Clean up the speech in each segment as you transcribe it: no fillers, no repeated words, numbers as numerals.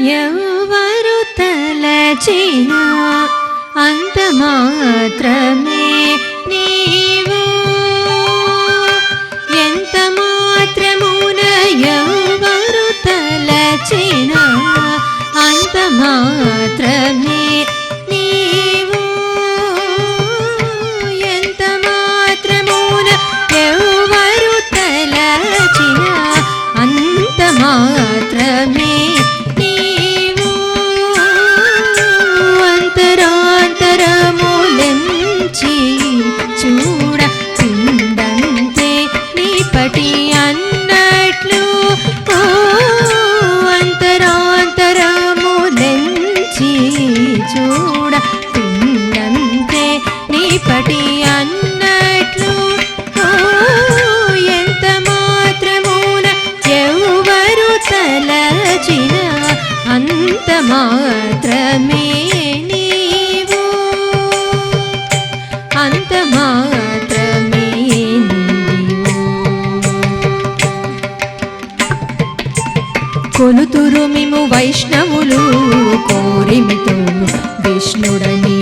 ఎవరు తలచినా అంత మాత్రమే నీవు. ఎంత మాత్రమున ఎవరు తలచినా అంత మాత్రమే నీవు. ఎంత మాత్రమున ఎవరు తలచినా అంత మాత్రమే నీవు. అంతరాంతరములెంచి చూడ పిండంతే నీపటి అన్నట్లు. అంతరాంతరములెంచి చూడ పిండంతే నీపటి అన్నట్లు. ఎంత మాత్రమున ఎవరు తలచిన అంత మాత్రమే నీవు. అంత మాత్రమే నీవు. కొలుతురు మిము వైష్ణవులు కోరిమితో విష్ణుడని.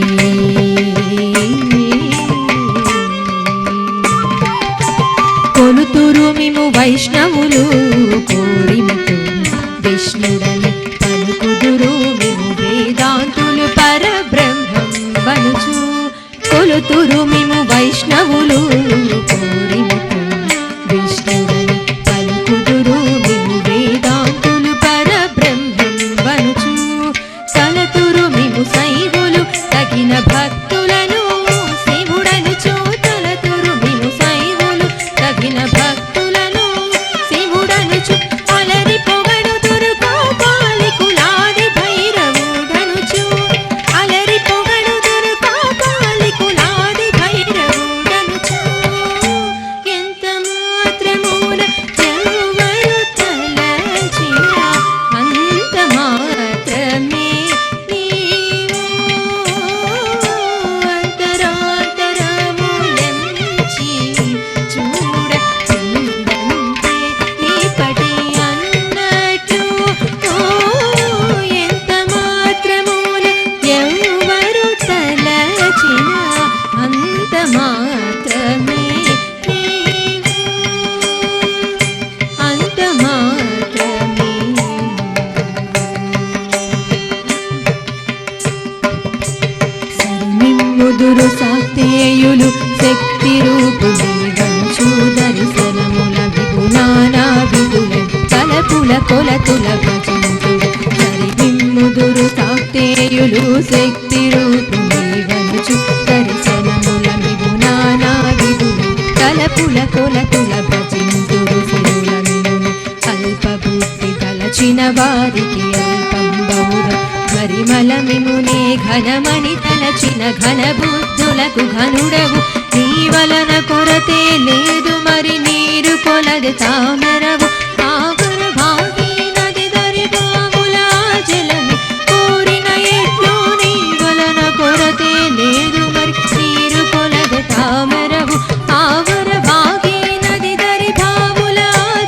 కొలుతురు మిము వైష్ణవులు కోరిమితో విష్ణుడని. పలుకుదురు మిము వేదాంతులు పరబ్రహ్మం వనుచు. కొలుతురు మిము వైష్ణవులు కోరిమితో విష్ణుడని. పలుకుదురు మిము వేదాంతులు పరబ్రహ్మం వనుచు. తలతురు మిము శైవులు తగిన భక్తులను శివుడనుచు. తలతురు మిము శైవులు తగిన భక్తులను శివుడనుచు. అలరి పొగడుదురు కాపాలికులాది భైరవుడనుచు. అలరి పొగడుదురు కాపాలికులాది భైరవుడనుచు. ఎంత మాత్రమున ఎవరు తలచినా అంత మాత్రమే నీవు. అంతరాంతరములెంచి చూడ పిండంతే నీపటి అన్నట్లు. ఎంత మాత్రమున ఎవరు తలచినా అంత మాత్రమే నీవు. అంత మాత్రమే. సరిమిమ్ముదురు శాక్తేయులు శక్తి రూపునివంచు. దర్శనముల విగుణానా విధుల తలపుల కొలతుల భజింతు. సరిమిమ్ముదురు శాక్తేయులు శక్తి రూపునివంచు. దర్శనముల విగుణానా విధుల తలపుల కొలతుల భజింతురు. సిరుల మినుని అల్పబుద్ధి తలచిన వారికి అల్పం బౌర. పరిమళ మిమునే ఘనమని తలచిన ఘన బుద్ధులకు ఘనుడవు. నీ వలన కొరతే లేదు మరి నీరు కొలది తామరవు. ఆవర భాగి నది దరి బావుల జలమి కోరిన ఎట్లు. నీ వలన కొరతే లేదు మరి నీరు కొలది తామరవు. ఆవర భాగి నది దరి బావుల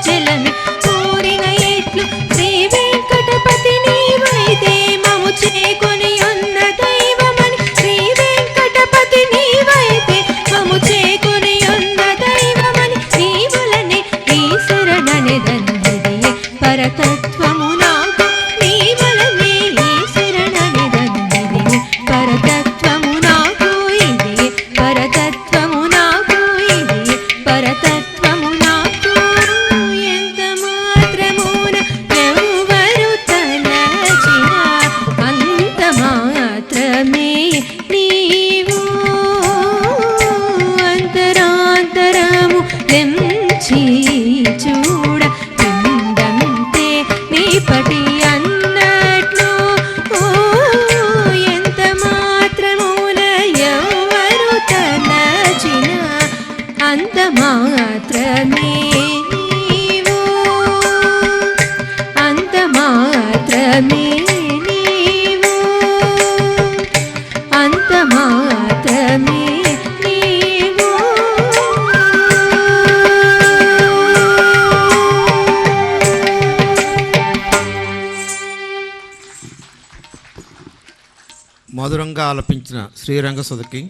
జలమి కోరిన ఎట్లు. శ్రీ వెంకటపతి నీవైతే మము చేకొని ఉన్న దైవమని. శ్రీ వెంకటపతి నీవైతే మము చేకొని ఉన్న దైవమని. నీ వలనే నీ శరణని దండిదియే పరతత్వము నాకు. నీ వలనే నీ శరణని దండిదియే పరతత్వము నాకు. ఇదియే పరతత్వము నాకు. ఇదియే పరతత్వము నాకు. ఎంత మాత్రమున ఎవరు తలచినా అంత మాత్రమే నీవు. అంతరాంతరములెంచి చూడ పిండంతే నీపటి అన్నట్లు. ఎంత మాత్రమున ఎవరు తలచినా అంత మాత్రమే నీవు. అంత మాత్రమే నీవు. అంత మాత్రమే. మధురంగా ఆలపించిన శ్రీరంగ సుధకి